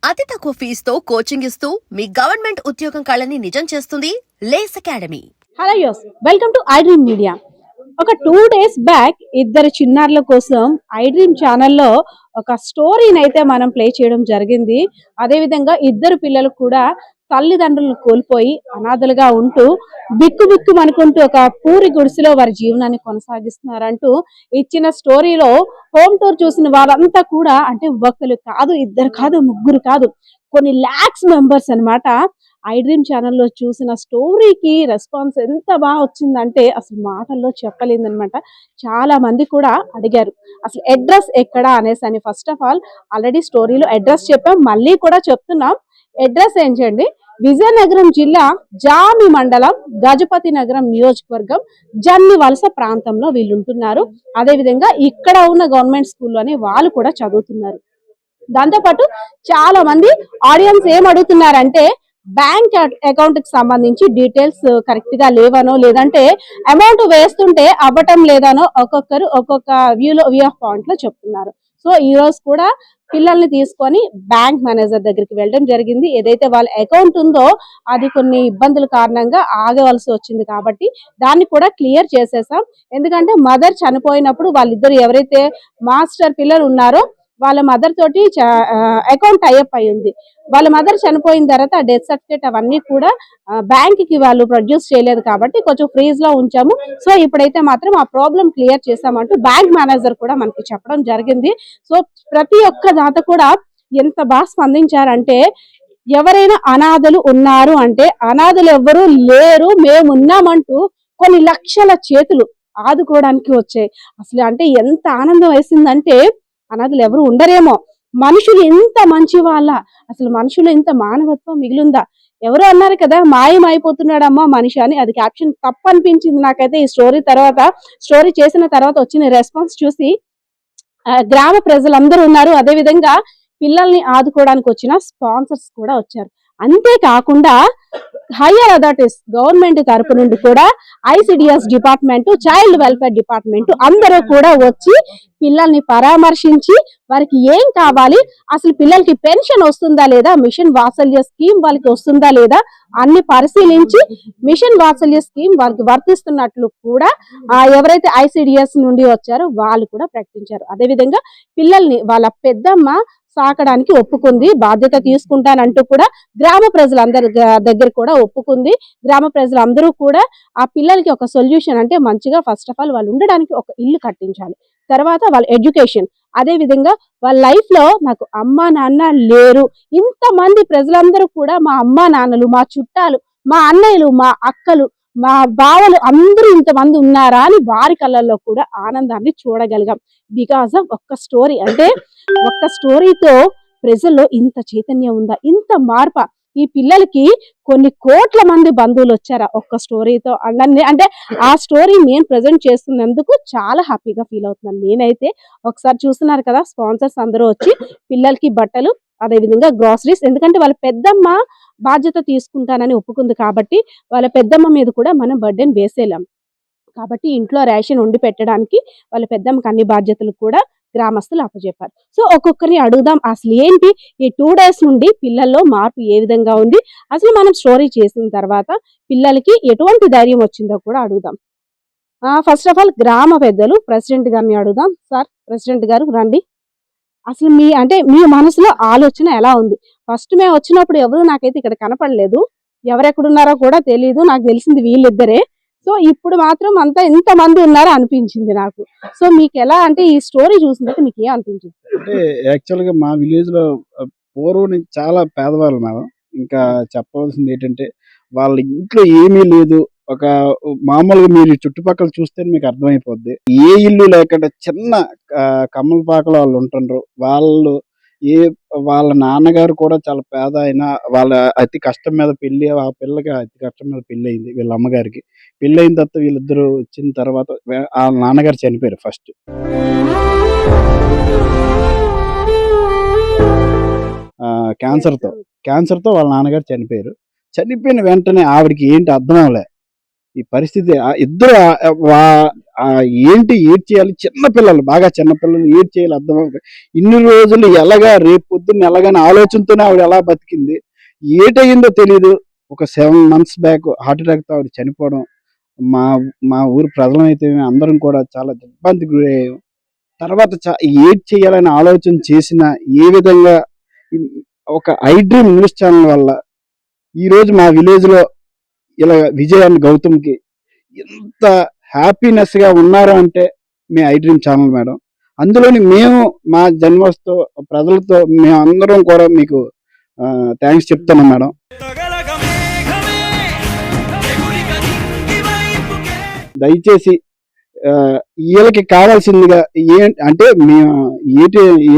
అతి తక్కువ ఫీజుతో కోచింగ్ ఇస్తూ మీ గవర్నమెంట్ ఉద్యోగం కళని నిజం చేస్తుంది లేస్ అకాడమీ. హలో యోస్, welcome to I Dream media. ఒక 2 days బ్యాక్ ఇద్దరు చిన్నారుల కోసం ఐ డ్రీమ్ ఛానల్లో ఒక స్టోరీని అయితే మనం ప్లే చేయడం జరిగింది. అదేవిధంగా ఇద్దరు పిల్లలు కూడా తల్లిదండ్రులను కోల్పోయి అనాథలుగా ఉంటూ బిక్కు బిక్కు అనుకుంటూ ఒక పూరి గుడిసెలో వారి జీవనాన్ని కొనసాగిస్తున్నారంటూ ఇచ్చిన స్టోరీలో హోమ్ టూర్ చూసిన వాళ్ళంతా కూడా, అంటే ఒకరు కాదు, ఇద్దరు కాదు, ముగ్గురు కాదు, కొన్ని లాక్స్ మెంబర్స్ అన్నమాట. ఐ డ్రీమ్ ఛానల్లో చూసిన స్టోరీకి రెస్పాన్స్ ఎంత బాగా వచ్చిందంటే అసలు మాటల్లో చెప్పలేదన్నమాట. చాలా మంది కూడా అడిగారు అసలు అడ్రస్ ఎక్కడ అనేసి అని. ఫస్ట్ ఆఫ్ ఆల్ ఆల్రెడీ స్టోరీలో అడ్రస్ చెప్పాం, మళ్ళీ కూడా చెప్తున్నాం. అడ్రస్ ఏంటండి, విజయనగరం జిల్లా జామి మండలం గజపతి నగరం నియోజకవర్గం జన్నివలస ప్రాంతంలో వీళ్ళు ఉంటున్నారు. అదేవిధంగా ఇక్కడ ఉన్న గవర్నమెంట్ స్కూల్లోనే వాళ్ళు కూడా చదువుతున్నారు. దాంతోపాటు చాలా మంది ఆడియన్స్ ఏం అడుగుతున్నారంటే, బ్యాంక్ అకౌంట్ కి సంబంధించి డీటెయిల్స్ కరెక్ట్ గా లేవనో, లేదంటే అమౌంట్ వేస్తుంటే అవ్వటం లేదనో ఒక్కొక్కరు ఒక్కొక్క వ్యూ ఆఫ్ పాయింట్ లో చెప్తున్నారు. సో ఈ రోజు కూడా పిల్లల్ని తీసుకొని బ్యాంక్ మేనేజర్ దగ్గరికి వెళ్ళడం జరిగింది. ఏదైతే వాళ్ళ అకౌంట్ ఉందో అది కొన్ని ఇబ్బందుల కారణంగా ఆగవలసి వచ్చింది కాబట్టి దాన్ని కూడా క్లియర్ చేసేసాం. ఎందుకంటే మదర్ చనిపోయినప్పుడు వాళ్ళిద్దరు ఎవరైతే మాస్టర్ పిల్లలు ఉన్నారో వాళ్ళ మదర్ తోటి అకౌంట్ టైఅప్ అయి ఉంది. వాళ్ళ మదర్ చనిపోయిన తర్వాత డెత్ సర్టిఫికేట్ అవన్నీ కూడా బ్యాంక్ కి వాళ్ళు ప్రొడ్యూస్ చేయలేదు కాబట్టి కొంచెం ఫ్రీజ్ లో ఉంచాము. సో ఇప్పుడైతే మాత్రం ఆ ప్రాబ్లం క్లియర్ చేసామంటూ బ్యాంక్ మేనేజర్ కూడా మనకి చెప్పడం జరిగింది. సో ప్రతి ఒక్క దాత కూడా ఎంత బాగా స్పందించారంటే, ఎవరైనా అనాథలు ఉన్నారు అంటే, అనాథలు ఎవ్వరూ లేరు మేమున్నామంటూ కొన్ని లక్షల చేతులు ఆదుకోవడానికి వచ్చాయి. అసలు అంటే ఎంత ఆనందం వేసిందంటే, అనాథలు ఎవరు ఉండరేమో, మనుషులు ఇంత మంచి వాళ్ళ, అసలు మనుషులు ఇంత మానవత్వం మిగిలిందా. ఎవరు అన్నారు కదా మాయమైపోతున్నాడమ్మా మనిషి అని, అది క్యాప్షన్ తప్పు అనిపించింది నాకైతే. ఈ స్టోరీ చేసిన తర్వాత వచ్చిన రెస్పాన్స్ చూసి గ్రామ ప్రజలందరూ ఉన్నారు, అదేవిధంగా పిల్లల్ని ఆదుకోవడానికి వచ్చిన స్పాన్సర్స్ కూడా వచ్చారు. అంతేకాకుండా హైయర్ అథారిటీస్ గవర్నమెంట్ తరపు నుండి కూడా ICDS department, child welfare department అందరూ కూడా వచ్చి పిల్లల్ని పరామర్శించి వారికి ఏం కావాలి, అసలు పిల్లలకి పెన్షన్ వస్తుందా లేదా, మిషన్ వాత్సల్య స్కీమ్ వాళ్ళకి వస్తుందా లేదా అన్ని పరిశీలించి మిషన్ వాత్సల్య స్కీమ్ వారికి వర్తిస్తున్నట్లు కూడా ఎవరైతే ఐసిడిఎస్ నుండి వచ్చారో వాళ్ళు కూడా ప్రకటించారు. అదేవిధంగా పిల్లల్ని వాళ్ళ పెద్దమ్మ సాకడానికి ఒప్పుకుంది, బాధ్యత తీసుకుంటానంటూ కూడా గ్రామ ప్రజలందరి దగ్గర కూడా ఒప్పుకుంది. గ్రామ ప్రజలందరూ కూడా ఆ పిల్లలకి ఒక సొల్యూషన్, అంటే మంచిగా ఫస్ట్ ఆఫ్ ఆల్ వాళ్ళు ఉండడానికి ఒక ఇల్లు కట్టించాలి, తర్వాత వాళ్ళ ఎడ్యుకేషన్, అదే విధంగా వాళ్ళ లైఫ్ లో నాకు అమ్మా నాన్న లేరు, ఇంతమంది ప్రజలందరూ కూడా మా అమ్మా నాన్నలు, మా చుట్టాలు, మా అన్నయ్యలు, మా అక్కలు, మా బావలు అందరూ ఇంతమంది ఉన్నారా అని వారి కళ్ళల్లో కూడా ఆనందాన్ని చూడగలిగాం. బికాస్ ఆఫ్ ఒక్క స్టోరీ. అంటే ఒక్క స్టోరీతో ప్రజల్లో ఇంత చైతన్యం ఉందా, ఇంత మార్ప. ఈ పిల్లలకి కొన్ని కోట్ల మంది బంధువులు వచ్చారా ఒక్క స్టోరీతో అన్నీ. అంటే ఆ స్టోరీ నేను ప్రజెంట్ చేస్తున్నందుకు చాలా హ్యాపీగా ఫీల్ అవుతున్నాను నేనైతే. ఒకసారి చూస్తున్నారు కదా, స్పాన్సర్స్ అందరూ వచ్చి పిల్లలకి బట్టలు, అదేవిధంగా గ్రాసరీస్, ఎందుకంటే వాళ్ళ పెద్దమ్మ బాధ్యత తీసుకుంటానని ఒప్పుకుంది కాబట్టి వాళ్ళ పెద్దమ్మ మీద కూడా మనం బర్డెన్ వేసేలాం కాబట్టి ఇంట్లో రేషన్ వండి పెట్టడానికి వాళ్ళ పెద్దమ్మకి అన్ని బాధ్యతలు కూడా గ్రామస్తులు అప్పచెప్పారు. సో ఒక్కొక్కరిని అడుగుదాం, అసలు ఏంటి ఈ 2 days నుండి పిల్లల్లో మార్పు ఏ విధంగా ఉంది, అసలు మనం స్టోరీ చేసిన తర్వాత పిల్లలకి ఎటువంటి ధైర్యం వచ్చిందో కూడా అడుగుదాం. ఫస్ట్ ఆఫ్ ఆల్ గ్రామ పెద్దలు ప్రెసిడెంట్ గారిని అడుగుదాం. సార్, ప్రెసిడెంట్ గారు రండి. అసలు మీ మనసులో ఆలోచన ఎలా ఉంది? ఫస్ట్ మేము వచ్చినప్పుడు ఎవరు నాకైతే ఇక్కడ కనపడలేదు, ఎవరెక్కడున్నారో కూడా తెలియదు, నాకు తెలిసింది వీళ్ళిద్దరే. సో ఇప్పుడు మాత్రం అంతా ఎంత మంది ఉన్నారో అనిపించింది నాకు. సో మీకు ఎలా, అంటే ఈ స్టోరీ చూసినట్టు మీకు ఏం అనిపించింది? అంటే యాక్చువల్ గా మా విలేజ్ లో పూర్వం నుంచి చాలా పేదవాళ్ళు మేడం. ఇంకా చెప్పవలసింది ఏంటంటే, వాళ్ళ ఇంట్లో ఏమీ లేదు. ఒక మామూలుగా మీరు చుట్టుపక్కల చూస్తే మీకు అర్థమైపోద్ది. ఏ ఇల్లు లేకుండా చిన్న కమ్మలపాకలో వాళ్ళు ఉంటుండ్రు. వాళ్ళ నాన్నగారు కూడా చాలా పేద అయినా వాళ్ళ అతి కష్టం మీద పెళ్లి, ఆ పిల్లకి అతి కష్టం మీద పెళ్లి అయింది. వీళ్ళ అమ్మగారికి పెళ్లి అయిన తర్వాత వీళ్ళిద్దరు వచ్చిన తర్వాత ఆ నాన్నగారు చనిపోయారు ఫస్ట్. క్యాన్సర్తో వాళ్ళ నాన్నగారు చనిపోయారు. చనిపోయిన వెంటనే ఆవిడకి ఏంటి అర్థం అవ్వలే. ఈ పరిస్థితి ఇద్దరు ఏంటి ఏడ్ చేయాలి, చిన్నపిల్లలు, బాగా చిన్నపిల్లలు ఏడ్ చేయాలి అర్థం అవ్వక ఇన్ని రోజులు ఎలాగా రేపు పొద్దున్న ఎలాగని ఆలోచనతోనే ఆవిడ ఎలా బతికింది, ఏటయిందో తెలియదు. ఒక 7 months బ్యాక్ హార్ట్ అటాక్తో ఆవిడ చనిపోవడం, మా మా ఊరు ప్రజలమైతే అందరం కూడా చాలా ఇబ్బందికి గురయ్యాం. తర్వాత ఏడ్ చేయాలని ఆలోచన చేసిన ఏ విధంగా ఒక ఐ డ్రీమ్ న్యూస్ ఛానల్ వల్ల ఈరోజు మా విలేజ్లో ఇలా విజయ్ అండ్ గౌతమ్కి ఎంత హ్యాపీనెస్గా ఉన్నారు అంటే me I dream channel madam. అందులోని మేము మా జన్మస్తో ప్రజలతో మేము అందరం కూడా మీకు థ్యాంక్స్ చెప్తున్నాం మేడం. దయచేసి వీళ్ళకి కావాల్సిందిగా అంటే మేము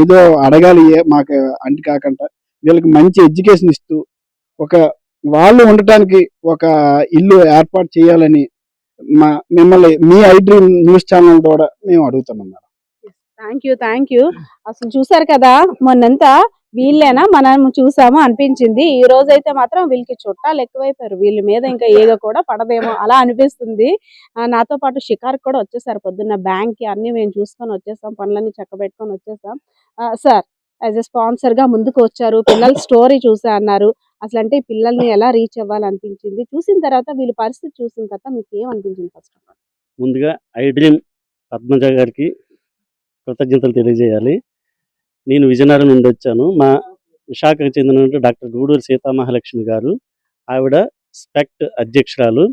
ఏదో అడగాలి మాకు అంటి కాకుండా వీళ్ళకి మంచి ఎడ్యుకేషన్ ఇస్తూ ఒక వాళ్ళు ఉండటానికి ఒక ఇల్లు ఏర్పాటు చేయాలని మిమ్మల్ని me I dream news channel ద్వారా మేము అడుగుతున్నాం మేడం. Thank you. అసలు చూసారు కదా, మొన్నంతా వీళ్ళేనా మనం చూసాము అనిపించింది. ఈ రోజు అయితే మాత్రం వీళ్ళకి చుట్టాలు ఎక్కువైపోయారు, వీళ్ళ మీద ఇంకా ఈగ కూడా పడదేమో అలా అనిపిస్తుంది. నాతో పాటు షికార్ కూడా వచ్చేసారు, పొద్దున్న బ్యాంక్ కి అన్ని మేము చూసుకొని వచ్చేసాం, పనులన్నీ చక్కబెట్టుకొని వచ్చేసాం. సార్, యాజ్ ఎ స్పాన్సర్ గా ముందుకు వచ్చారు, పిల్లల స్టోరీ చూసా అన్నారు. అసలు అంటే ఈ పిల్లల్ని ఎలా రీచ్ అవ్వాలనిపించింది, చూసిన తర్వాత వీళ్ళ పరిస్థితి చూసిన తర్వాత మీకు ఏమనిపించింది? ఫస్ట్ ఆఫ్ ఆల్ ముందుగా ఐ డ్రీమ్ పద్మజ గారికి కృతజ్ఞతలు తెలియజేయాలి. నేను విజయనగరం నుండి వచ్చాను. మా విశాఖకు చెందిన డాక్టర్ గూడూరు సీతామహాలక్ష్మి గారు, ఆవిడ స్పెక్ట్ అధ్యక్షురాలు.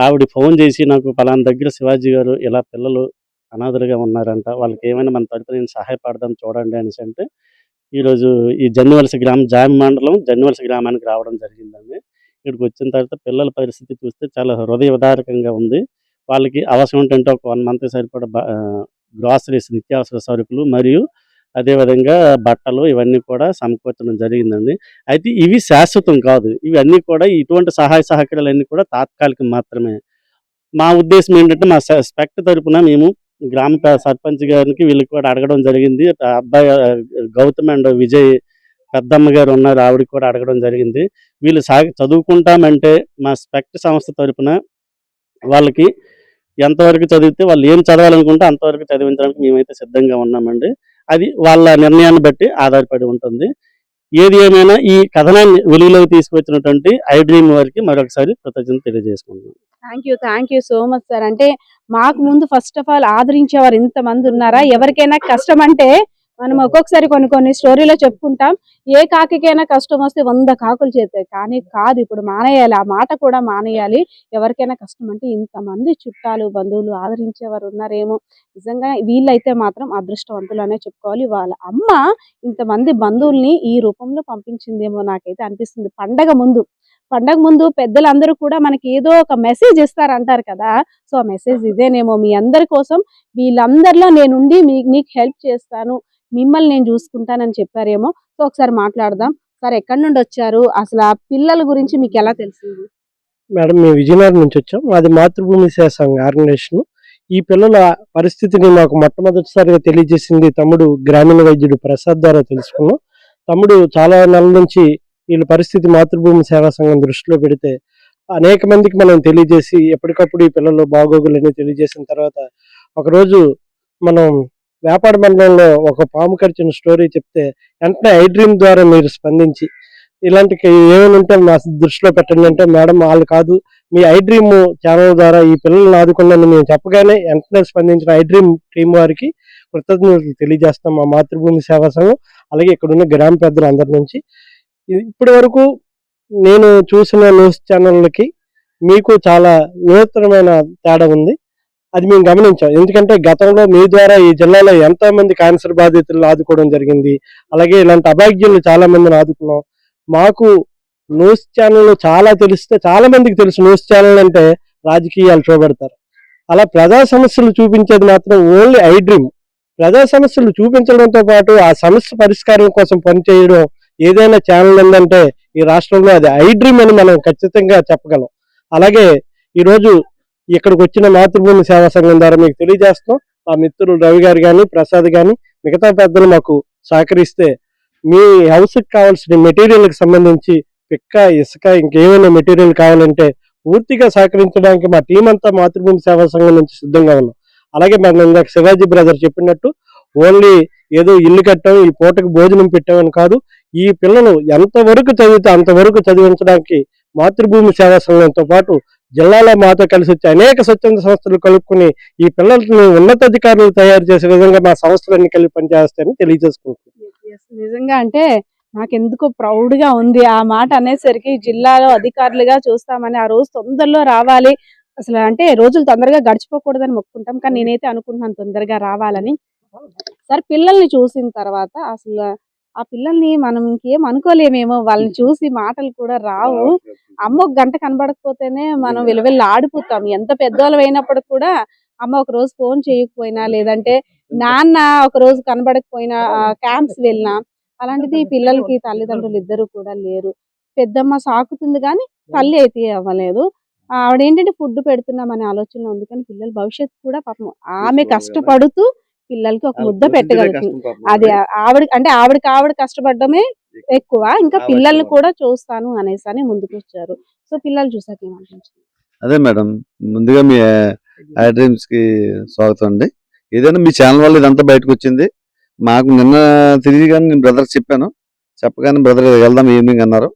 ఆవిడ ఫోన్ చేసి నాకు పలానా దగ్గర శివాజీ గారు ఇలా పిల్లలు అనాథలుగా ఉన్నారంట, వాళ్ళకి ఏమైనా మన తరపున నేను సహాయపడదాం చూడండి అనేసి అంటే ఈరోజు ఈ జన్నివలస గ్రామం, జామి మండలం జన్నివలస గ్రామానికి రావడం జరిగిందండి. ఇక్కడికి వచ్చిన తర్వాత పిల్లల పరిస్థితి చూస్తే చాలా హృదయ విదారకంగా ఉంది. వాళ్ళకి అవసరం ఏంటంటే ఒక 1 month సరిపడా గ్రాసరీస్, నిత్యావసర సరుకులు మరియు అదేవిధంగా బట్టలు ఇవన్నీ కూడా సమకూర్చడం జరిగిందండి. అయితే ఇవి శాశ్వతం కాదు, ఇవన్నీ కూడా ఇటువంటి సహాయ సహకారాలన్నీ కూడా తాత్కాలికం మాత్రమే. మా ఉద్దేశం ఏంటంటే మా స్పెక్ట్ తరపున మేము గ్రామ సర్పంచ్ గారికి వీళ్ళకి కూడా అడగడం జరిగింది. అబ్బాయి గౌతమ్ అండ్ విజయ్ పెద్దమ్మ గారు ఉన్నారు, ఆవిడకి కూడా అడగడం జరిగింది. వీళ్ళు చదువుకుంటామంటే మా స్పెక్ట్ సంస్థ తరపున వాళ్ళకి ఎంతవరకు చదివితే వాళ్ళు ఏం చదవాలనుకుంటే అంతవరకు చదివించడానికి మేమైతే సిద్ధంగా ఉన్నామండి. అది వాళ్ళ నిర్ణయాన్ని బట్టి ఆధారపడి ఉంటుంది. ఏది ఏమైనా ఈ కథనాన్ని వెలుగులోకి తీసుకొచ్చినటువంటి ఐ డ్రీమ్ వారికి మరొకసారి కృతజ్ఞతలు తెలియజేసుకుంటున్నాం. Thank you so much sir. అంటే మాకు ముందు ఫస్ట్ ఆఫ్ ఆల్ ఆదరించేవారు ఇంతమంది ఉన్నారా? ఎవరికైనా కష్టం అంటే మనం ఒక్కొక్కసారి కొన్ని స్టోరీలో చెప్పుకుంటాం, ఏ కాకికైనా కష్టం వస్తే 100 కాకులు చేస్తాయి, కానీ కాదు, ఇప్పుడు మానేయాలి, ఆ మాట కూడా మానేయాలి. ఎవరికైనా కష్టం అంటే ఇంతమంది చుట్టాలు బంధువులు ఆదరించేవారు ఉన్నారేమో. నిజంగా వీళ్ళైతే మాత్రం అదృష్టవంతులు అనే చెప్పుకోవాలి. వాళ్ళ అమ్మ ఇంతమంది బంధువుల్ని ఈ రూపంలో పంపించిందేమో నాకైతే అనిపిస్తుంది. పండగ ముందు పెద్దలందరూ కూడా మనకి ఏదో ఒక మెసేజ్ ఇస్తారంటారు కదా, సో ఆ మెసేజ్ ఇదేనేమో. మీ అందరి కోసం వీళ్ళందరిలో నేనుండి నీకు హెల్ప్ చేస్తాను, మిమ్మల్ని నేను చూసుకుంటానని చెప్పారేమో. సో ఒకసారి మాట్లాడదాం. సార్, ఎక్కడి నుండి వచ్చారు, అసలు ఆ పిల్లల గురించి మీకు ఎలా తెలిసింది? మేడం, మేము విజయనగరం నుంచి వచ్చాం. మాది మాతృభూమి సేవ సంఘ ఆర్గనైజేషన్. ఈ పిల్లల పరిస్థితిని మాకు మొట్టమొదటిసారిగా తెలియజేసింది తమ్ముడు గ్రామీణ వైద్యుడు ప్రసాద్ ద్వారా తెలుసుకున్నాం. తమ్ముడు చాలా నెలల నుంచి వీళ్ళ పరిస్థితి మాతృభూమి సేవా సంఘం దృష్టిలో పెడితే అనేక మందికి మనం తెలియజేసి ఎప్పటికప్పుడు ఈ పిల్లలు బాగోగులని తెలియజేసిన తర్వాత ఒకరోజు మనం వ్యాపార మండలంలో ఒక పాము కరిచిన స్టోరీ చెప్తే వెంటనే ఐ డ్రీమ్ ద్వారా మీరు స్పందించి ఇలాంటి ఏమైనా ఉంటే మా దృష్టిలో పెట్టండి అంటే, మేడం వాళ్ళు కాదు, మీ ఐ డ్రీమ్ ఛానల్ ద్వారా ఈ పిల్లల్ని ఆదుకున్నాను మేము చెప్పగానే వెంటనే స్పందించిన ఐ డ్రీమ్ టీం వారికి కృతజ్ఞతలు తెలియజేస్తాం మా మాతృభూమి సేవా సంఘం, అలాగే ఇక్కడున్న గ్రామ పెద్దలు అందరి నుంచి. ఇప్పటి వరకు నేను చూసిన న్యూస్ ఛానళ్ళకి మీకు చాలా వినూత్నమైన తేడా ఉంది, అది మేము గమనించాం. ఎందుకంటే గతంలో మీ ద్వారా ఈ జిల్లాలో ఎంతో మంది క్యాన్సర్ బాధితులను ఆదుకోవడం జరిగింది, అలాగే ఇలాంటి అభాగ్యులు చాలా మందిని ఆదుకున్నాం. మాకు న్యూస్ ఛానల్ చాలా తెలిస్తే చాలా మందికి తెలుసు, న్యూస్ ఛానల్ అంటే రాజకీయాలు చూపెడతారు, అలా ప్రజా సమస్యలు చూపించేది మాత్రం ఓన్లీ ఐ డ్రీమ్. ప్రజా సమస్యలు చూపించడంతో పాటు ఆ సమస్య పరిష్కారం కోసం పనిచేయడం ఏదైనా ఛానల్ ఉందంటే ఈ రాష్ట్రంలో అది ఐ డ్రీమ్ అని మనం ఖచ్చితంగా చెప్పగలం. అలాగే ఈరోజు ఇక్కడికి వచ్చిన మాతృభూమి సేవా సంఘం ద్వారా మీకు తెలియజేస్తాం, మా మిత్రులు రవి గారు కానీ ప్రసాద్ కానీ మిగతా పెద్దలు మాకు సహకరిస్తే మీ హౌస్కి కావాల్సిన మెటీరియల్కి సంబంధించి పిక్క, ఇసుక, ఇంకేమైనా మెటీరియల్ కావాలంటే పూర్తిగా సహకరించడానికి మా టీం అంతా మాతృభూమి సేవా సంఘం నుంచి సిద్ధంగా ఉన్నాం. అలాగే మన ఇందాక శివాజీ బ్రదర్ చెప్పినట్టు ఓన్లీ ఏదో ఇల్లు కట్టాం, ఈ పూటకు భోజనం పెట్టామని కాదు. ఈ పిల్లలు ఎంతవరకు చదివితే అంతవరకు చదివించడానికి మాతృభూమి సేవా సంఘంతో పాటు జిల్లాలో మాతో కలిసి వచ్చే అనేక స్వచ్ఛంద సంస్థలు కలుపుకుని ఈ పిల్లలను ఉన్నతాధికారులు తయారు చేసే విధంగా మా సంస్థలన్నీ కలిపి పనిచేస్తాయని తెలియజేసుకుంటున్నాం. నిజంగా అంటే నాకెందుకో ప్రౌడ్ గా ఉంది ఆ మాట అనేసరికి. జిల్లాలో అధికారులుగా చూస్తామని, ఆ రోజు తొందరలో రావాలి, అసలు అంటే రోజులు తొందరగా గడిచిపోకూడదని మొక్కుంటాం, కానీ నేనైతే అనుకుంటున్నాను తొందరగా రావాలని. సార్, పిల్లల్ని చూసిన తర్వాత అసలు ఆ పిల్లల్ని మనం ఇంకేం అనుకోలేమేమో, వాళ్ళని చూసి మాటలు కూడా రావు. అమ్మ ఒక గంట కనబడకపోతేనే మనం విలువెల్లి ఆడిపోతాం. ఎంత పెద్దవాళ్ళు అయినప్పుడు కూడా అమ్మ ఒక రోజు ఫోన్ చేయకపోయినా, లేదంటే నాన్న ఒక రోజు కనబడకపోయినా, క్యాంప్స్ వెళ్ళినా, అలాంటిది ఈ పిల్లలకి తల్లిదండ్రులు ఇద్దరు కూడా లేరు. పెద్దమ్మ సాకుతుంది కానీ తల్లి అయితే అవ్వలేదు. ఆవిడ ఏంటంటే ఫుడ్ పెడుతున్నామనే ఆలోచన ఉంది, కానీ పిల్లల భవిష్యత్తు కూడా పాపం ఆమె కష్టపడుతూ పిల్లలకి ఒక ముద్ద పెట్టగలుగుతుంది. అది ఆవిడ కష్టపడడమే ఎక్కువ, ఇంకా పిల్లల్ని కూడా చూస్తాను అనేసి అని ముందుకు వచ్చారు. సో పిల్లలు చూసాక ఏమనిపించింది? అదే మేడం, ముందుగా మీ ఐ డ్రీమ్స్ కి స్వాగతం అండి. ఏదైనా మీ ఛానల్ వల్ల ఇదంతా బయటకు వచ్చింది. మాకు నిన్న తిరిగి కానీ నేను బ్రదర్ చెప్పాను, చెప్పగానే బ్రదర్ వెళ్దాం ఈవినింగ్ అన్నారు.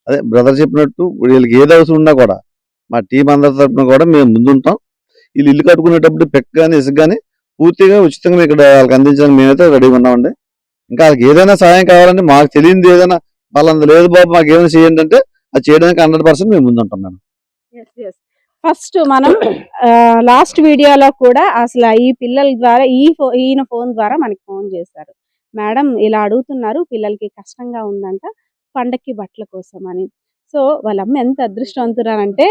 అదే బ్రదర్ చెప్పినట్టు వీళ్ళకి ఏది అవసరం ఉన్నా కూడా మా టీం అందరి తరఫున కూడా మేము ముందుంటాం. వీళ్ళు ఇల్లు కట్టుకునేటప్పుడు పెక్క కానీ ఇసుక కానీ పూర్తిగా ఉచితంగా ఇక్కడ వాళ్ళకి అందించడానికి మేమైతే రెడీగా ఉన్నామండి. ఇంకా వాళ్ళకి ఏదైనా సహాయం కావాలంటే మాకు తెలియదు, ఏదైనా వాళ్ళంత లేదు బాబు మాకు ఏమైనా చేయండి అంటే అది చేయడానికి 100% మేము ముందుంటాం మేడం. ఫస్ట్ మనం లాస్ట్ వీడియోలో కూడా అసలు ఈ పిల్లల ద్వారా ఈయన ఫోన్ ద్వారా మనకి ఫోన్ చేశారు. మేడం ఇలా అడుగుతున్నారు, పిల్లలకి కష్టంగా ఉందంట పండక్కి బట్టల కోసం అని. సో వాళ్ళమ్మ ఎంత అదృష్టవంతురాలంటే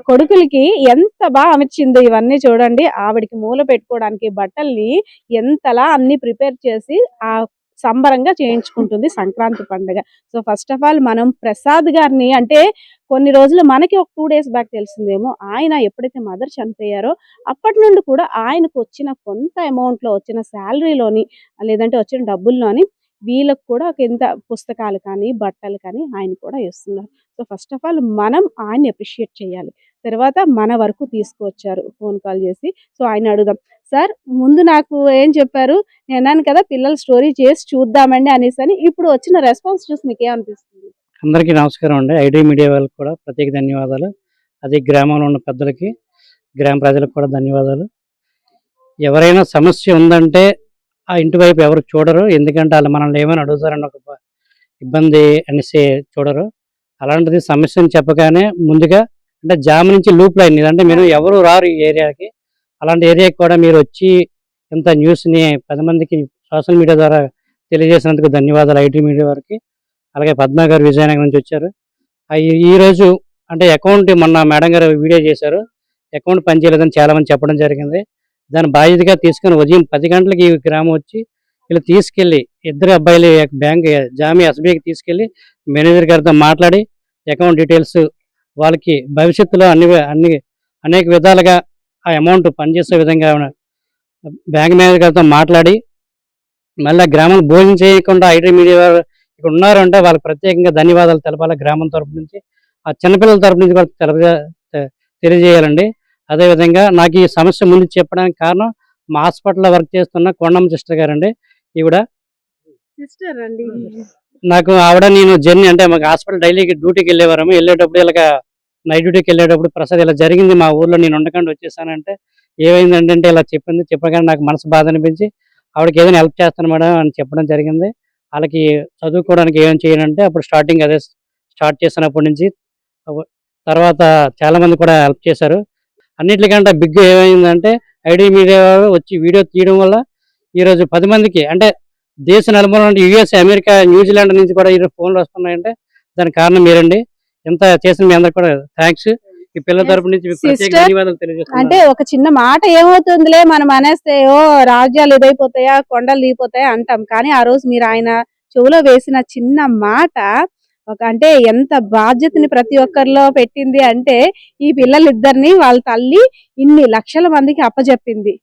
కొడుకులకి ఎంత బాగా అమర్చిందో ఇవన్నీ చూడండి. ఆవిడికి మూల పెట్టుకోవడానికి బట్టల్ని ఎంతలా అన్ని ప్రిపేర్ చేసి ఆ సంబరంగా చేయించుకుంటుంది సంక్రాంతి పండుగ. సో ఫస్ట్ ఆఫ్ ఆల్ మనం ప్రసాద్ గారిని, అంటే కొన్ని రోజులు మనకి ఒక 2 days బ్యాక్ తెలిసిందేమో, ఆయన ఎప్పుడైతే మదర్ చనిపోయారో అప్పటి నుండి కూడా ఆయనకు వచ్చిన కొంత అమౌంట్ లో, వచ్చిన శాలరీలోని, లేదంటే వచ్చిన డబ్బుల్లోని వీళ్ళకు కూడా ఒక ఇంత పుస్తకాలు కానీ బట్టలు కానీ ఆయన కూడా ఇస్తున్నారు. సో ఫస్ట్ ఆఫ్ ఆల్ మనం ఆయన్ని అప్రిషియేట్ చేయాలి. తర్వాత మన వరకు తీసుకువచ్చారు ఫోన్ కాల్ చేసి. సో ఆయన అడుగుదాం. సార్, ముందు నాకు ఏం చెప్పారు, నేను అన్నాను కదా పిల్లల స్టోరీ చేసి చూద్దామండి అనేసి అని. ఇప్పుడు వచ్చిన రెస్పాన్స్ చూసి మీకు ఏమనిపిస్తుంది? అందరికీ నమస్కారం అండి. ఐడి మీడియా వాళ్ళకి కూడా ప్రత్యేక ధన్యవాదాలు. అదే గ్రామంలో ఉన్న పెద్దలకి, గ్రామ ప్రజలకు కూడా ధన్యవాదాలు. ఎవరైనా సమస్య ఉందంటే ఆ ఇంటి వైపు ఎవరు చూడరు, ఎందుకంటే వాళ్ళు మనల్ని ఏమైనా అడుగుతారని ఒక ఇబ్బంది అనేసి చూడరు. అలాంటిది సమస్యను చెప్పగానే ముందుగా అంటే జామ్ నుంచి లూప్ లైన్, ఇదంటే మీరు ఎవరు రారు ఈ ఏరియాకి, అలాంటి ఏరియాకి కూడా మీరు వచ్చి ఇంత న్యూస్ని 10 మందికి సోషల్ మీడియా ద్వారా తెలియజేసినందుకు ధన్యవాదాలు ఐటీ మీడియా వారికి. అలాగే పద్మ గారు విజయనగరం నుంచి వచ్చారు. ఈరోజు అంటే అకౌంట్ మొన్న మేడం గారు వీడియో చేశారు, అకౌంట్ పనిచేయలేదని చాలామంది చెప్పడం జరిగింది. దాన్ని బాధ్యతగా తీసుకొని ఉదయం 10 గంటలకి ఈ గ్రామం వచ్చి వీళ్ళు తీసుకెళ్ళి, ఇద్దరు అబ్బాయిలు బ్యాంక్ జామీ ఎస్బీఐకి తీసుకెళ్ళి మేనేజర్ గారితో మాట్లాడి అకౌంట్ డీటెయిల్స్ వాళ్ళకి భవిష్యత్తులో అనేక విధాలుగా ఆ అమౌంట్ పనిచేసే విధంగా బ్యాంక్ మేనేజర్ గారితో మాట్లాడి, మళ్ళీ గ్రామం భోజనం చేయకుండా ఐటీ మీడియా వారు ఇక్కడ ఉన్నారు అంటే వాళ్ళకి ప్రత్యేకంగా ధన్యవాదాలు తెలపాలి. గ్రామం తరపు నుంచి, ఆ చిన్నపిల్లల తరపు నుంచి కూడా తెలియజేయాలండి. అదేవిధంగా నాకు ఈ సమస్య ముందు చెప్పడానికి కారణం మా హాస్పిటల్లో వర్క్ చేస్తున్న కొండమ్మ సిస్టర్ గారండి. ఈవిడ సిస్టర్ అండి. నాకు ఆవిడ నేను జర్నీ అంటే మాకు హాస్పిటల్ డైలీ డ్యూటీకి వెళ్ళేవారము. వెళ్ళేటప్పుడు ఇలాగ నైట్ డ్యూటీకి వెళ్ళేటప్పుడు ప్రసాద్ ఇలా జరిగింది మా ఊర్లో, నేను ఉండకుండా వచ్చేసానంటే ఏమైందంటే ఇలా చెప్పింది. చెప్పగానే నాకు మనసు బాధ అనిపించి ఆవిడకి ఏదైనా హెల్ప్ చేస్తాను మేడం అని చెప్పడం జరిగింది. వాళ్ళకి చదువుకోవడానికి ఏం చేయాలంటే అప్పుడు స్టార్టింగ్ అదే స్టార్ట్ చేసినప్పటి నుంచి తర్వాత చాలా మంది కూడా హెల్ప్ చేశారు. అన్నిటికంటే బిగ్ ఏమైందంటే ఐడి మీడియా వచ్చి వీడియో తీయడం వల్ల ఈరోజు 10 మందికి అంటే దేశ నలుమూల నుండి యుఎస్, అమెరికా, న్యూజిలాండ్ నుంచి కూడా ఈరోజు ఫోన్లు వస్తున్నాయంటే దానికి కారణం మీరండి. ఎంత చేసిన మీ అందరికి కూడా థ్యాంక్స్. ఈ పిల్లల తరపు నుంచి ప్రత్యేక ధన్యవాదాలు తెలియజేస్తున్నాను. అంటే ఒక చిన్న మాట ఏమవుతుందిలే, మనం అనేస్తే ఓ రాజ్యాలు ఇదైపోతాయా, కొండలు దిగిపోతాయా అంటాం, కానీ ఆ రోజు మీరు ఆయన చెవులో వేసిన చిన్న మాట అంటే ఎంత బాధ్యతని ప్రతి ఒక్కరిలో పెట్టింది అంటే, ఈ పిల్లలిద్దరిని వాళ్ళ తల్లి ఇన్ని లక్షల మందికి అప్పచెప్పింది.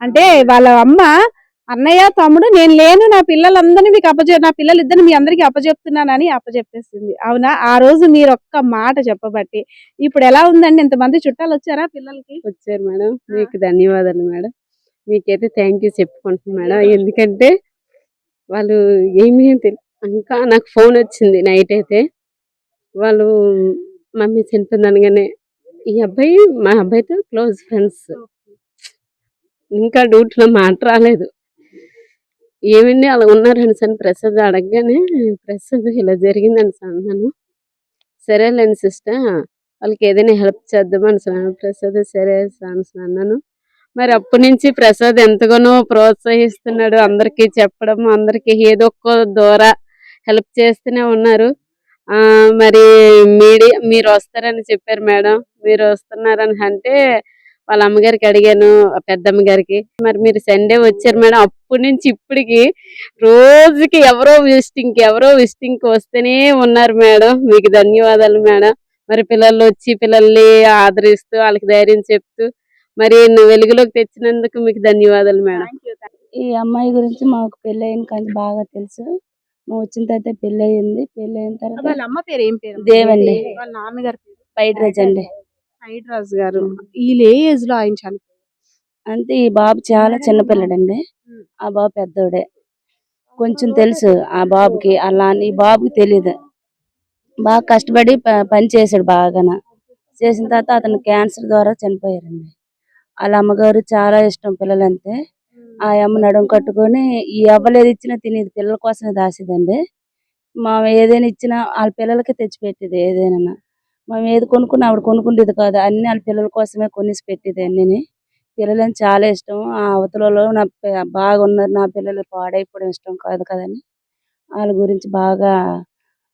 అంటే వాళ్ళ అమ్మ అన్నయ్య తమ్ముడు నేను లేను, నా పిల్లలందరినీ మీకు నా పిల్లలు ఇద్దరు మీ అందరికి అప్పచెప్తున్నానని అప్పచెప్పేసింది. అవునా? ఆ రోజు మీరు ఒక్క మాట చెప్పబట్టి ఇప్పుడు ఎలా ఉందండి? ఇంతమంది చుట్టాలు వచ్చారా పిల్లలకి? వచ్చారు మేడం. మీకు ధన్యవాదాలు మేడం. మీకైతే థ్యాంక్ యూ చెప్పుకుంటున్నాను మేడం. ఎందుకంటే వాళ్ళు ఏమీ ఇంకా నాకు ఫోన్ వచ్చింది నైట్ అయితే. వాళ్ళు మమ్మీ చనిపోయింది అనగానే ఈ అబ్బాయి మా అబ్బాయితో క్లోజ్ ఫ్రెండ్స్. ఇంకా డ్యూటీలో మాట రాలేదు. ఏమండి అలా ఉన్నారని సని ప్రసాద్ అడగగానే ప్రసాద్ ఇలా జరిగిందని అన్నాను. సరేలేండి సిస్టర్, వాళ్ళకి ఏదైనా హెల్ప్ చేద్దామని ప్రసాద్ సరే అన్నాను. మరి అప్పటి నుంచి ప్రసాద్ ఎంతగానో ప్రోత్సహిస్తున్నాడు. అందరికీ చెప్పడం, అందరికీ ఏదో ఒక్క ద్వారా హెల్ప్ చేస్తూనే ఉన్నారు. మరి మీరు వస్తారని చెప్పారు మేడం. మీరు వస్తున్నారని అంటే వాళ్ళ అమ్మగారికి అడిగాను, పెద్దమ్మ గారికి. మరి మీరు సండే వచ్చారు మేడం. అప్పటి నుంచి ఇప్పటికి రోజుకి ఎవరో విజిటింగ్కి వస్తూనే ఉన్నారు మేడం. మీకు ధన్యవాదాలు మేడం. మరి పిల్లలు వచ్చి పిల్లల్ని ఆదరిస్తూ వాళ్ళకి ధైర్యం చెప్తూ మరి వెలుగులోకి తెచ్చినందుకు మీకు ధన్యవాదాలు మేడం. ఈ అమ్మాయి గురించి మాకు పెళ్ళయిన కానీ బాగా తెలుసు. మేము వచ్చిన తర్వాత పెళ్ళయింది. పెళ్ళయిన తర్వాత వాళ్ళ అమ్మ పేరు ఏం పేరు? దేవండి. వాళ్ళ నాన్నగారు పేరు పైడ్రాజ్ అండి. హైడ్రాజ్ గారు. వీళ్ళు ఏ ఏజ్ లో ఆయన చనిపోయారు? అంతే. ఈ బాబు చాలా చిన్నపిల్లడండి. ఆ బాబు పెద్దోడే. కొంచెం తెలుసు ఆ బాబుకి. అలా ఈ బాబుకి తెలియదు. బాగా కష్టపడి పని చేశాడు బాగాన. చేసిన తర్వాత అతను క్యాన్సర్ ద్వారా చనిపోయారండి. వాళ్ళ అమ్మగారు చాలా ఇష్టం పిల్లలంటే. ఆ అమ్మ నడుము కట్టుకొని ఈ అవ్వలేదు ఇచ్చినా తినేది, పిల్లల కోసమే దాసేదండి. మనం ఏదైనా ఇచ్చినా వాళ్ళ పిల్లలకి తెచ్చిపెట్టేది. ఏదైనా మనం ఏది కొనుక్కున్నా ఆవిడ కొనుక్కుండేది కాదు. అన్ని వాళ్ళ పిల్లల కోసమే కొనేసి పెట్టేది అన్ని. పిల్లలని చాలా ఇష్టం. ఆ అవతలలో బాగా ఉన్నారు, నా పిల్లలు పాడైపోవడం ఇష్టం కాదు కదని వాళ్ళ గురించి బాగా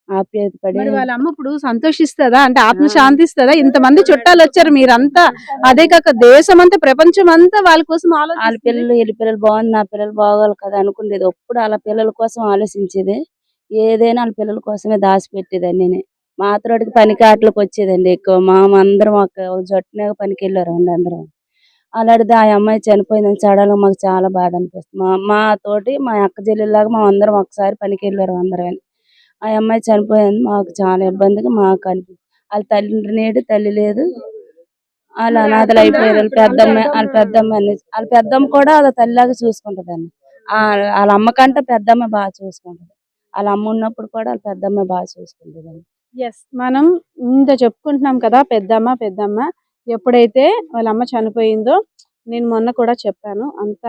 ఆప్యాయత పడి. మరి వాళ్ళ అమ్మ ఇప్పుడు సంతోషిస్తుందా? అంటే ఆత్మ శాంతిస్తుందా? ఇంతమంది చుట్టాలు వచ్చారు మీరంతా, అదే కాక దేశం అంతా ప్రపంచం అంతా వాళ్ళ కోసం వాళ్ళ ఆలోచిస్తుంది. వీళ్ళ పిల్లలు బాగుంది, నా పిల్లలు బాగోవాలి కదా అనుకునేది. ఎప్పుడు వాళ్ళ పిల్లల కోసం ఆలోచించేది. ఏదైనా వాళ్ళ పిల్లల కోసమే దాచిపెట్టేది అన్ని. మాత్రడికి పనికి ఆటలకు వచ్చేదండి ఎక్కువ. అందరం ఒక జట్టునే పనికి వెళ్ళారండి అందరం. అలాంటిది ఆ అమ్మాయి చనిపోయిందని చడాలని మాకు చాలా బాధ అనిపిస్తుంది. మా తోటి మా అక్క చెల్లెల్లాగా మా అందరం ఒకసారి పనికి వెళ్ళారు అందరం. ఆ అమ్మాయి చనిపోయింది మాకు చాలా ఇబ్బందిగా మాకు అనిపిస్తుంది. వాళ్ళ తల్లి నేడు తల్లి లేదు. వాళ్ళు అనాథలు అయిపోయారు. వాళ్ళ పెద్దమ్మ కూడా వాళ్ళ తల్లిలాగా చూసుకుంటదండి. వాళ్ళ అమ్మ కంటే పెద్దమ్మ బాగా చూసుకుంటది. వాళ్ళ అమ్మ ఉన్నప్పుడు కూడా వాళ్ళ పెద్దమ్మ బాగా చూసుకుంటదండి. ఎస్, మనం ఇంత చెప్పుకుంటున్నాం కదా పెద్దమ్మ. ఎప్పుడైతే వాళ్ళ అమ్మ చనిపోయిందో నేను మొన్న కూడా చెప్పాను, అంత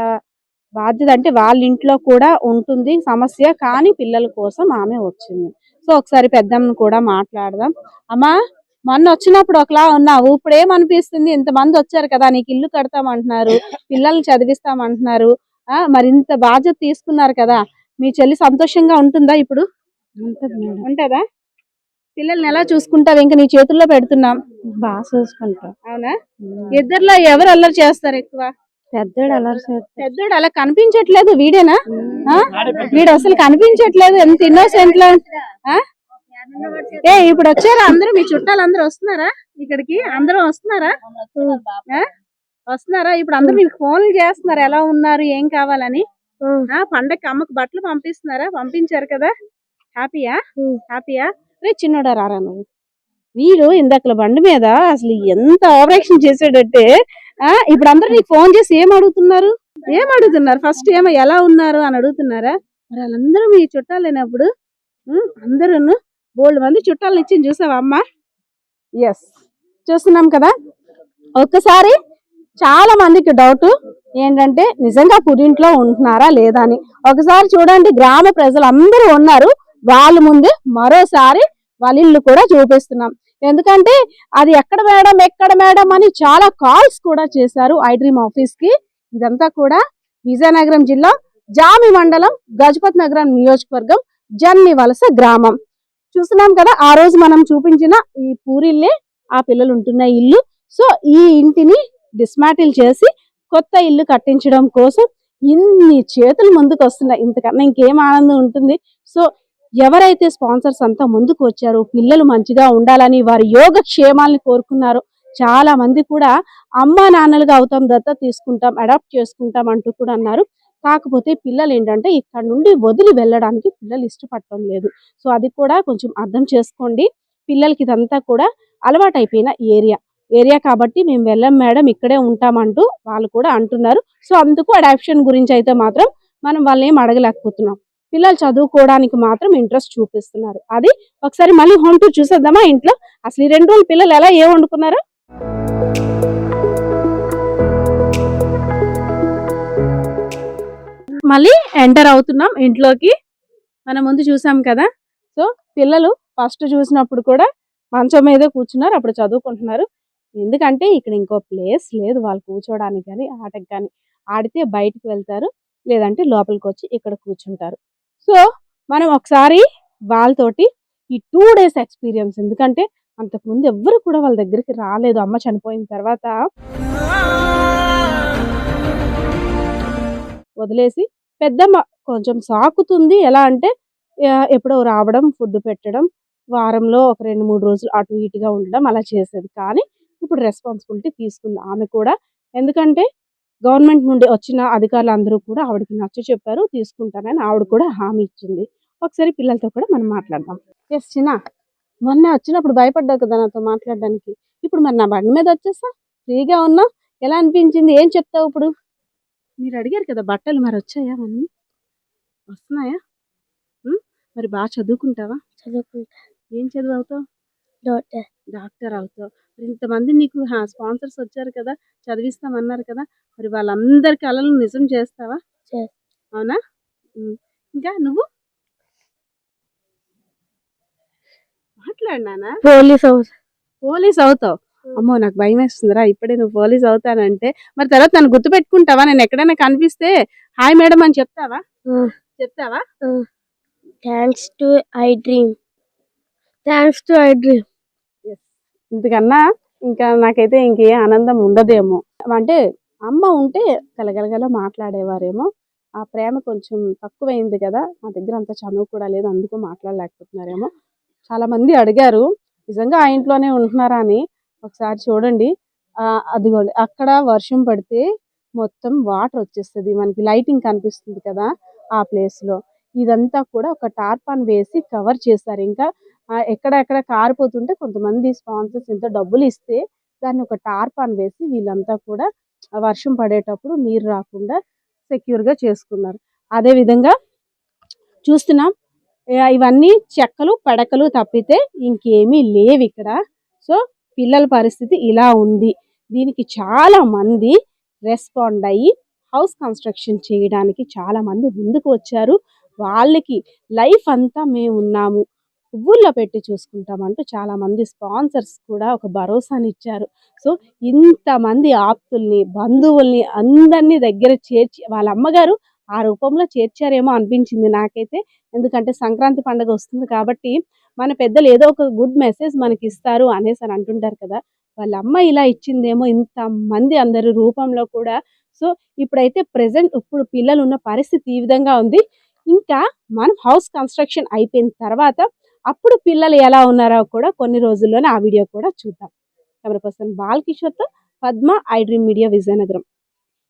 బాధ్యత అంటే వాళ్ళ ఇంట్లో కూడా ఉంటుంది సమస్య, కానీ పిల్లల కోసం ఆమె వచ్చింది. సో ఒకసారి పెద్దమ్మని కూడా మాట్లాడదాం. అమ్మా, మొన్న వచ్చినప్పుడు ఒకలా ఉన్నావు, ఇప్పుడు ఏమనిపిస్తుంది? ఇంతమంది వచ్చారు కదా, నీకు ఇల్లు కడతామంటున్నారు, పిల్లల్ని చదివిస్తామంటున్నారు, మరి ఇంత బాధ్యత తీసుకున్నారు కదా, మీ చెల్లి సంతోషంగా ఉంటుందా ఇప్పుడు? ఉంటుందా? పిల్లల్ని ఎలా చూసుకుంటావు? ఇంకా నీ చేతుల్లో పెడుతున్నాం. బాగా చూసుకుంటాం. అవునా? ఇద్దర్లో ఎవరు అల్లరి చేస్తారు ఎక్కువ? పెద్దోడు అల్లరి చేస్తాడు. పెద్దోడు అలా కనిపించట్లేదు, వీడేనా? వీడు అసలు కనిపించట్లేదు, ఎంత ఇన్నోసెంట్ లో. ఇప్పుడు వచ్చారా అందరూ? మీ చుట్టాలు అందరూ వస్తున్నారా ఇక్కడికి? అందరూ వస్తున్నారా? వస్తున్నారా? ఇప్పుడు అందరూ మీకు ఫోన్లు చేస్తున్నారు, ఎలా ఉన్నారు, ఏం కావాలని. పండగకి అమ్మకు బట్టలు పంపించారు కదా, హ్యాపీయా? రే చిన్నోడా, రారా నువ్వు. వీడు ఇందాకల బండి మీద అసలు ఎంత ఆపరేషన్ చేసాడంటే, ఇప్పుడు అందరూ నీకు ఫోన్ చేసి ఏం అడుగుతున్నారు? ఫస్ట్ ఏమో ఎలా ఉన్నారు అని అడుగుతున్నారా? మరి వాళ్ళందరూ మీ చుట్టాలైనప్పుడు అందరూ బోల్డ్ మంది చుట్టాలను ఇచ్చింది చూసావా అమ్మ? ఎస్, చూస్తున్నాం కదా. ఒక్కసారి చాలా మందికి డౌట్ ఏంటంటే నిజంగా పురింట్లో ఉంటున్నారా లేదా అని. ఒకసారి చూడండి, గ్రామ ప్రజలు అందరూ ఉన్నారు. వాళ్ళ ముందే మరోసారి వాళ్ళ ఇల్లు కూడా చూపిస్తున్నాం. ఎందుకంటే అది ఎక్కడ మేడం అని చాలా కాల్స్ కూడా చేశారు ఐడ్రీమ్ ఆఫీస్ కి. ఇదంతా కూడా విజయనగరం జిల్లా జామి మండలం గజపతి నగరం నియోజకవర్గం జన్నివలస గ్రామం. చూస్తున్నాం కదా, ఆ రోజు మనం చూపించిన ఈ పూరిల్లే ఆ పిల్లలు ఉంటున్న ఇల్లు. సో ఈ ఇంటిని డిస్మాటిల్ చేసి కొత్త ఇల్లు కట్టించడం కోసం ఇన్ని చేతులు ముందుకు వస్తున్నాయి. ఇంతకన్నా ఇంకేం ఆనందం ఉంటుంది? సో ఎవరైతే స్పాన్సర్స్ అంతా ముందుకు వచ్చారో, పిల్లలు మంచిగా ఉండాలని, వారి యోగక్షేమాలని కోరుకున్నారు. చాలా మంది కూడా అమ్మా నాన్నలుగా అవుతాం, దత్తత తీసుకుంటాం, అడాప్ట్ చేసుకుంటాం అంటూ కూడా అన్నారు. కాకపోతే పిల్లలు ఏంటంటే ఇక్కడ నుండి వదిలి వెళ్ళడానికి పిల్లలు ఇష్టపడటం లేదు. సో అది కూడా కొంచెం అర్థం చేసుకోండి. పిల్లలకి ఇదంతా కూడా అలవాటైపోయిన ఏరియా కాబట్టి మేము వెళ్ళం మేడం ఇక్కడే ఉంటామంటూ వాళ్ళు కూడా అంటున్నారు. సో అందుకు అడాప్షన్ గురించి అయితే మాత్రం మనం వాళ్ళని ఏం అడగలేకపోతున్నాం. పిల్లలు చదువుకోవడానికి మాత్రం ఇంట్రెస్ట్ చూపిస్తున్నారు. అది ఒకసారి మళ్ళీ హోమ్ టూర్ చూసేద్దామా ఇంట్లో. అసలు ఈ 2 రోజులు పిల్లలు ఎలా ఏం వండుకున్నారో. మళ్ళీ ఎంటర్ అవుతున్నాం ఇంట్లోకి. మనం ముందు చూసాం కదా. సో పిల్లలు ఫస్ట్ చూసినప్పుడు కూడా మంచం మీద కూర్చున్నారు, అప్పుడు చదువుకుంటున్నారు. ఎందుకంటే ఇక్కడ ఇంకో ప్లేస్ లేదు వాళ్ళు కూర్చోడానికి కానీ ఆటకి కానీ. ఆడితే బయటికి వెళ్తారు, లేదంటే లోపలికి వచ్చి ఇక్కడ కూర్చుంటారు. సో మనం ఒకసారి వాళ్ళతోటి ఈ 2 డేస్ ఎక్స్పీరియన్స్, ఎందుకంటే అంతకుముందు ఎవ్వరు కూడా వాళ్ళ దగ్గరికి రాలేదు అమ్మ చనిపోయిన తర్వాత. వదిలేసి పెద్దమ్మ కొంచెం సాకుతుంది. ఎలా అంటే ఎప్పుడో రావడం, ఫుడ్ పెట్టడం, వారంలో ఒక 2-3 రోజులు అటు ఇటుగా ఉండడం అలా చేసేది. కానీ ఇప్పుడు రెస్పాన్సిబిలిటీ తీసుకుంది ఆమె కూడా. ఎందుకంటే గవర్నమెంట్ నుండి వచ్చిన అధికారులు అందరూ కూడా ఆవిడకి నచ్చ చెప్పారు, తీసుకుంటానని ఆవిడ కూడా హామీ ఇచ్చింది. ఒకసారి పిల్లలతో కూడా మనం మాట్లాడదాం. ఎస్ చిన్న, మొన్న వచ్చినప్పుడు భయపడ్డావు కదా నాతో మాట్లాడడానికి. ఇప్పుడు మరి నా బండి మీద వచ్చేసా, ఫ్రీగా ఉన్నా, ఎలా అనిపించింది, ఏం చెప్తావు ఇప్పుడు? మీరు అడిగారు కదా బట్టలు, మరి వచ్చాయా అవన్నీ? వస్తున్నాయా? మరి బాగా చదువుకుంటావా? చదువుకుంటా. ఏం చదువు అవుతావు? డాక్టర్ అవుతావు. మరి ఇంతమంది నీకు స్పాన్సర్స్ వచ్చారు కదా, చదివిస్తామన్నారు కదా, మరి వాళ్ళందరి కళలు నిజం చేస్తావా? అవునా? ఇంకా నువ్వు మాట్లాడినానా? పోలీస్ అవుతావు. అమ్మో నాకు భయం వేస్తుందిరా, ఇప్పుడే నువ్వు పోలీస్ అవుతానంటే. మరి తర్వాత నన్ను గుర్తు పెట్టుకుంటావా? నేను ఎక్కడైనా కనిపిస్తే హాయ్ మేడం అని చెప్తావా? చెప్తావా? Thanks to I dream. ఇంతకన్నా ఇంకా నాకైతే ఇంకే ఆనందం ఉండదేమో. అంటే అమ్మ ఉంటే గలగలగల మాట్లాడేవారేమో. ఆ ప్రేమ కొంచెం తక్కువైంది కదా, నా దగ్గర అంత చనువు కూడా లేదు, అందుకు మాట్లాడలేకపోతున్నారేమో. చాలా మంది అడిగారు నిజంగా ఆ ఇంట్లోనే ఉంటున్నారా అని. ఒకసారి చూడండి, అదిగోండి అక్కడ వర్షం పడితే మొత్తం వాటర్ వచ్చేస్తుంది, మనకి లైటింగ్ కనిపిస్తుంది కదా ఆ ప్లేస్ లో. ఇదంతా కూడా ఒక టార్పాన్ వేసి కవర్ చేశారు. ఇంకా ఎక్కడెక్కడ కారిపోతుంటే కొంతమంది స్పాన్సర్స్ ఇంత డబ్బులు ఇస్తే దాన్ని ఒక టార్పాన్ వేసి వీళ్ళంతా కూడా వర్షం పడేటప్పుడు నీరు రాకుండా సెక్యూర్ గా చేసుకున్నారు. అదే విధంగా చూస్తున్నాం, ఇవన్నీ చెక్కలు పడకలు తప్పితే ఇంకేమీ లేవు ఇక్కడ. సో పిల్లల పరిస్థితి ఇలా ఉంది. దీనికి చాలా మంది రెస్పాండ్ అయ్యి హౌస్ కన్స్ట్రక్షన్ చేయడానికి చాలా మంది ముందుకు వచ్చారు. వాళ్ళకి లైఫ్ అంతా మేము ఉన్నాము, పువ్వుల్లో పెట్టి చూసుకుంటామంటూ చాలా మంది స్పాన్సర్స్ కూడా ఒక భరోసాని ఇచ్చారు. సో ఇంతమంది ఆప్తుల్ని, బంధువుల్ని అందరినీ దగ్గర చేర్చి వాళ్ళ అమ్మగారు ఆ రూపంలో చేర్చారేమో అనిపించింది నాకైతే. ఎందుకంటే సంక్రాంతి పండుగ వస్తుంది కాబట్టి మన పెద్దలు ఏదో ఒక గుడ్ మెసేజ్ మనకి ఇస్తారు అనేసి అని అంటుంటారు కదా, వాళ్ళ అమ్మ ఇలా ఇచ్చిందేమో ఇంతమంది అందరి రూపంలో కూడా. సో ఇప్పుడైతే ప్రెసెంట్ ఇప్పుడు పిల్లలు ఉన్న పరిస్థితి ఈ విధంగా ఉంది. ఇంకా మనం హౌస్ కన్స్ట్రక్షన్ అయిపోయిన తర్వాత అప్పుడు పిల్లలు ఎలా ఉన్నారో కూడా కొన్ని రోజుల్లోనే ఆ వీడియో కూడా చూద్దాం. కెమెరా పర్సన్ బాలకిషోర్తో Padma, I Dream media, Vizianagaram.